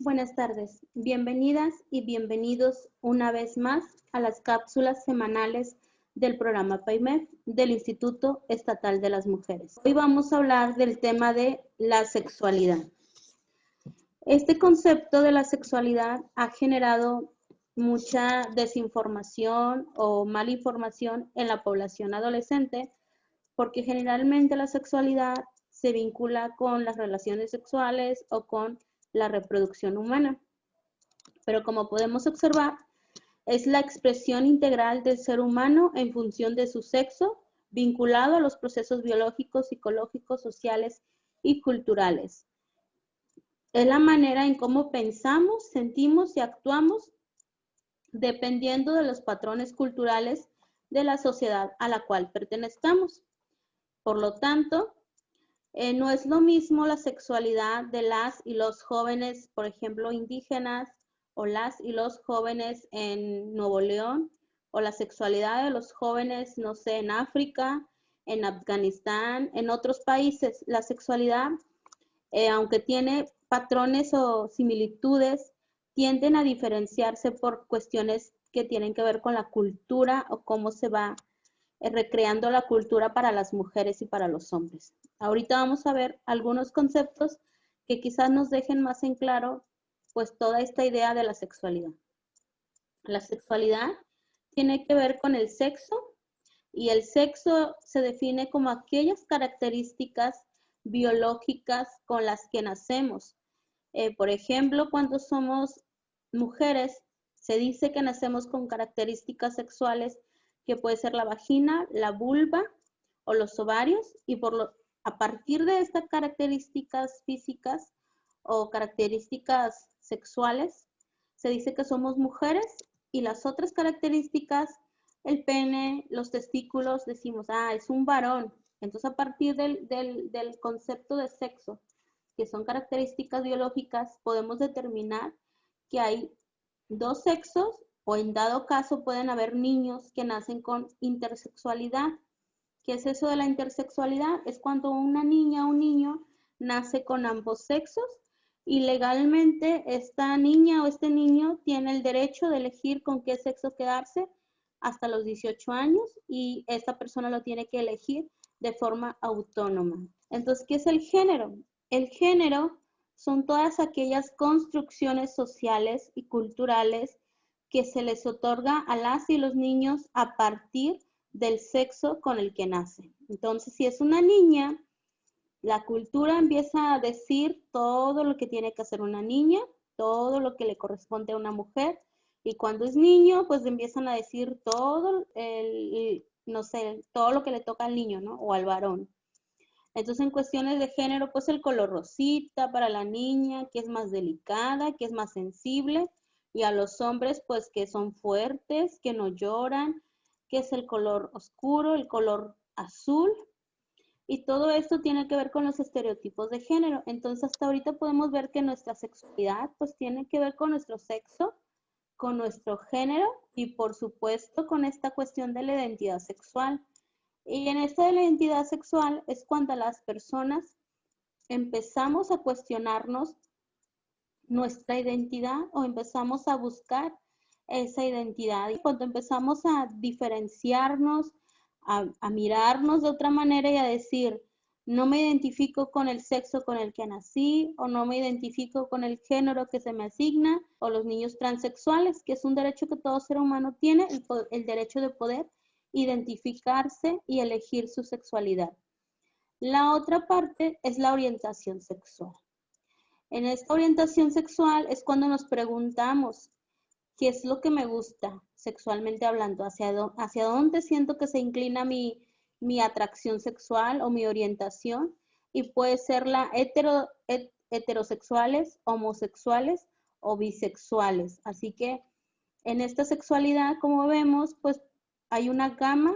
Buenas tardes, bienvenidas y bienvenidos una vez más a las cápsulas semanales del programa PAIMEF del Instituto Estatal de las Mujeres. Hoy vamos a hablar del tema de la sexualidad. Este concepto de la sexualidad ha generado mucha desinformación o mala información en la población adolescente, porque generalmente la sexualidad se vincula con las relaciones sexuales o con la reproducción humana. Pero como podemos observar, es la expresión integral del ser humano en función de su sexo, vinculado a los procesos biológicos, psicológicos, sociales y culturales. Es la manera en cómo pensamos, sentimos y actuamos dependiendo de los patrones culturales de la sociedad a la cual pertenezcamos. Por lo tanto, no es lo mismo la sexualidad de las y los jóvenes, por ejemplo, indígenas, o las y los jóvenes en Nuevo León, o la sexualidad de los jóvenes, no sé, en África, en Afganistán, en otros países. La sexualidad, aunque tiene patrones o similitudes, tienden a diferenciarse por cuestiones que tienen que ver con la cultura o cómo se va recreando la cultura para las mujeres y para los hombres. Ahorita vamos a ver algunos conceptos que quizás nos dejen más en claro pues toda esta idea de la sexualidad. La sexualidad tiene que ver con el sexo, y el sexo se define como aquellas características biológicas con las que nacemos. Por ejemplo, cuando somos mujeres, se dice que nacemos con características sexuales que puede ser la vagina, la vulva o los ovarios, y a partir de estas características físicas o características sexuales, se dice que somos mujeres, y las otras características, el pene, los testículos, decimos, es un varón. Entonces, a partir del concepto de sexo, que son características biológicas, podemos determinar que hay dos sexos, o en dado caso pueden haber niños que nacen con intersexualidad. ¿Qué es eso de la intersexualidad? Es cuando una niña o un niño nace con ambos sexos, y legalmente esta niña o este niño tiene el derecho de elegir con qué sexo quedarse hasta los 18 años, y esta persona lo tiene que elegir de forma autónoma. Entonces, ¿qué es el género? El género son todas aquellas construcciones sociales y culturales que se les otorga a las y los niños a partir del sexo con el que nace. Entonces, si es una niña, la cultura empieza a decir todo lo que tiene que hacer una niña, todo lo que le corresponde a una mujer, y cuando es niño, pues empiezan a decir todo no sé, todo lo que le toca al niño, ¿no? O al varón. Entonces, en cuestiones de género, pues el color rosita para la niña, que es más delicada, que es más sensible, y a los hombres, pues que son fuertes, que no lloran, que es el color oscuro, el color azul. Y todo esto tiene que ver con los estereotipos de género. Entonces, hasta ahorita podemos ver que nuestra sexualidad, pues tiene que ver con nuestro sexo, con nuestro género, y por supuesto con esta cuestión de la identidad sexual. Y en esta de la identidad sexual es cuando las personas empezamos a cuestionarnos nuestra identidad, o empezamos a buscar esa identidad. Y cuando empezamos a diferenciarnos, a mirarnos de otra manera y a decir, no me identifico con el sexo con el que nací, o no me identifico con el género que se me asigna, o los niños transexuales, que es un derecho que todo ser humano tiene, el derecho de poder identificarse y elegir su sexualidad. La otra parte es la orientación sexual. En esta orientación sexual es cuando nos preguntamos, ¿qué es lo que me gusta sexualmente hablando? ¿Hacia dónde siento que se inclina mi atracción sexual o mi orientación? Y puede ser la heterosexuales, homosexuales o bisexuales. Así que en esta sexualidad, como vemos, pues hay una gama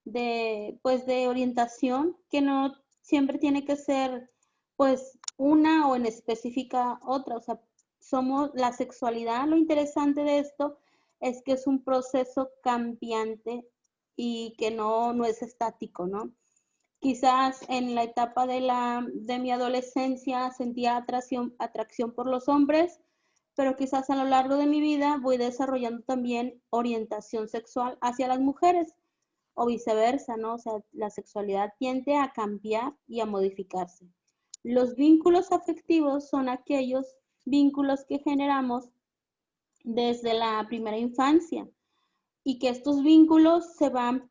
de orientación, que no siempre tiene que ser pues una o en específica otra. O sea, la sexualidad, lo interesante de esto es que es un proceso cambiante y que no es estático, ¿no? Quizás en la etapa de mi adolescencia sentía atracción por los hombres, pero quizás a lo largo de mi vida voy desarrollando también orientación sexual hacia las mujeres o viceversa, ¿no? O sea, la sexualidad tiende a cambiar y a modificarse. Los vínculos afectivos son aquellos vínculos que generamos desde la primera infancia y que estos vínculos se van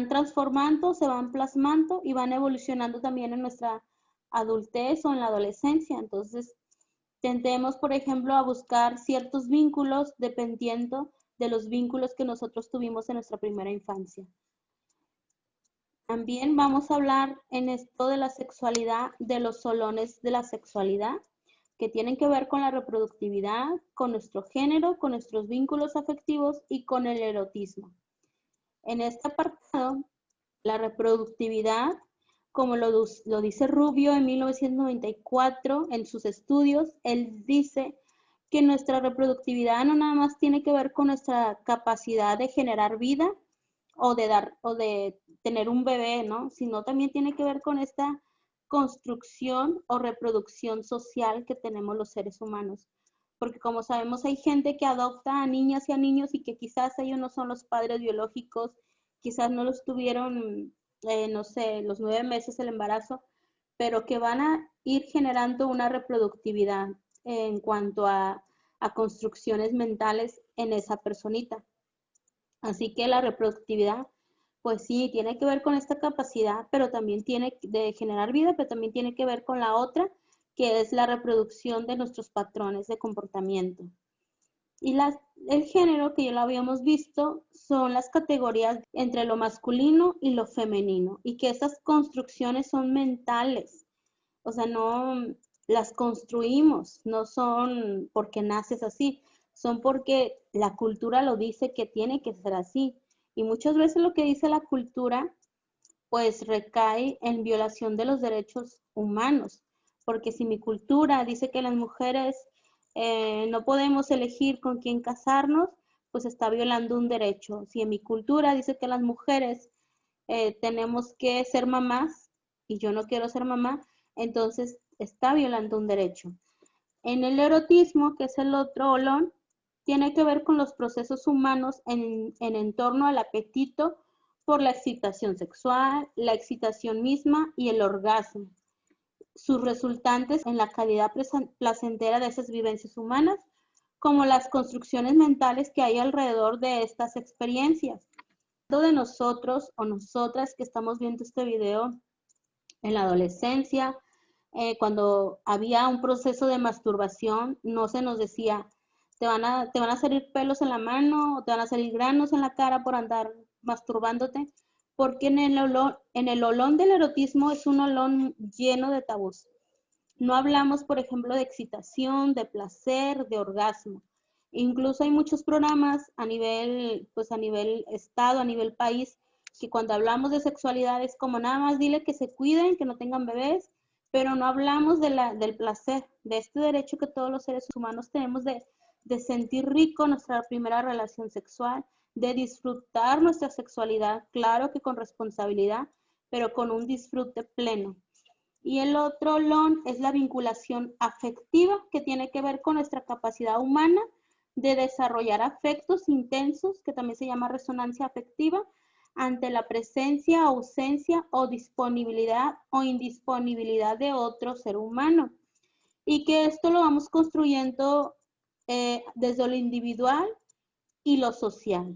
transformando, se van plasmando y van evolucionando también en nuestra adultez o en la adolescencia. Entonces, tendemos, por ejemplo, a buscar ciertos vínculos dependiendo de los vínculos que nosotros tuvimos en nuestra primera infancia. También vamos a hablar en esto de la sexualidad, de los solones de la sexualidad, que tienen que ver con la reproductividad, con nuestro género, con nuestros vínculos afectivos y con el erotismo. En este apartado, la reproductividad, como lo dice Rubio en 1994 en sus estudios, él dice que nuestra reproductividad no nada más tiene que ver con nuestra capacidad de generar vida o de tener un bebé, ¿no? Sino también tiene que ver con esta construcción o reproducción social que tenemos los seres humanos. Porque como sabemos, hay gente que adopta a niñas y a niños y que quizás ellos no son los padres biológicos, quizás no los tuvieron, no sé, los 9 meses del embarazo, pero que van a ir generando una reproductividad en cuanto a construcciones mentales en esa personita. Así que la reproductividad, pues sí, tiene que ver con esta capacidad, pero también tiene de generar vida, pero también tiene que ver con la otra, que es la reproducción de nuestros patrones de comportamiento. Y el género, que ya lo habíamos visto, son las categorías entre lo masculino y lo femenino, y que esas construcciones son mentales, o sea, no las construimos, no son porque naces así, son porque la cultura lo dice que tiene que ser así. Y muchas veces lo que dice la cultura, pues recae en violación de los derechos humanos, porque si mi cultura dice que las mujeres no podemos elegir con quién casarnos, pues está violando un derecho. Si en mi cultura dice que las mujeres tenemos que ser mamás y yo no quiero ser mamá, entonces está violando un derecho. En el erotismo, que es el otro olón, tiene que ver con los procesos humanos en torno al apetito por la excitación sexual, la excitación misma y el orgasmo. Sus resultantes en la calidad placentera de esas vivencias humanas, como las construcciones mentales que hay alrededor de estas experiencias. De nosotros o nosotras que estamos viendo este video en la adolescencia, cuando había un proceso de masturbación, no se nos decía, te van a salir pelos en la mano o te van a salir granos en la cara por andar masturbándote, porque en el olón del erotismo es un olón lleno de tabús. No hablamos, por ejemplo, de excitación, de placer, de orgasmo. Incluso hay muchos programas a nivel estado, a nivel país, que cuando hablamos de sexualidad es como nada más dile que se cuiden, que no tengan bebés, pero no hablamos del placer, de este derecho que todos los seres humanos tenemos de sentir rico nuestra primera relación sexual, de disfrutar nuestra sexualidad, claro que con responsabilidad, pero con un disfrute pleno. Y el otro olón es la vinculación afectiva, que tiene que ver con nuestra capacidad humana de desarrollar afectos intensos, que también se llama resonancia afectiva, ante la presencia, ausencia o disponibilidad o indisponibilidad de otro ser humano. Y que esto lo vamos construyendo desde lo individual y lo social.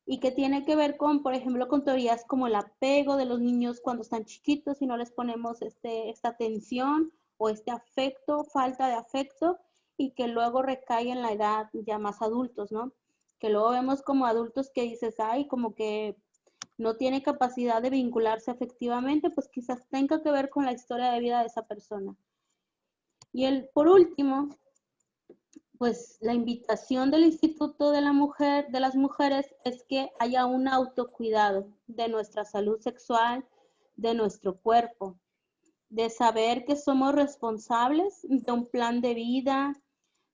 Y que tiene que ver con, por ejemplo, con teorías como el apego de los niños cuando están chiquitos y no les ponemos esta atención o este afecto, falta de afecto, y que luego recae en la edad ya más adultos, ¿no? Que luego vemos como adultos que dices, ay, como que no tiene capacidad de vincularse afectivamente, pues quizás tenga que ver con la historia de vida de esa persona. Y por último, pues la invitación del Instituto de las Mujeres es que haya un autocuidado de nuestra salud sexual, de nuestro cuerpo, de saber que somos responsables de un plan de vida,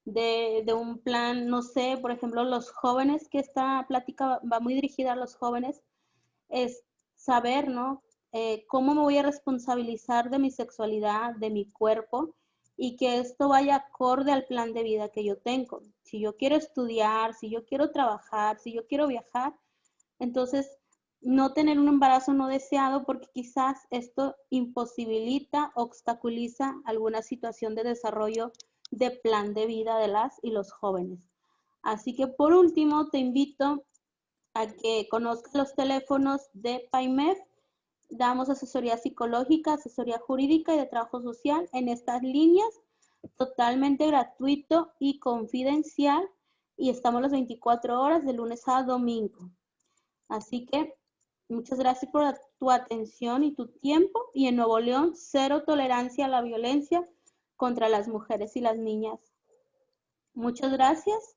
de un plan, no sé, por ejemplo, los jóvenes, que esta plática va muy dirigida a los jóvenes, es saber, ¿no? ¿Cómo me voy a responsabilizar de mi sexualidad, de mi cuerpo? y que esto vaya acorde al plan de vida que yo tengo. Si yo quiero estudiar, si yo quiero trabajar, si yo quiero viajar, entonces no tener un embarazo no deseado porque quizás esto imposibilita, obstaculiza alguna situación de desarrollo de plan de vida de las y los jóvenes. Así que por último te invito a que conozcas los teléfonos de PAIMEF. Damos asesoría psicológica, asesoría jurídica y de trabajo social en estas líneas, totalmente gratuito y confidencial, y estamos las 24 horas de lunes a domingo. Así que muchas gracias por tu atención y tu tiempo, y en Nuevo León, cero tolerancia a la violencia contra las mujeres y las niñas. Muchas gracias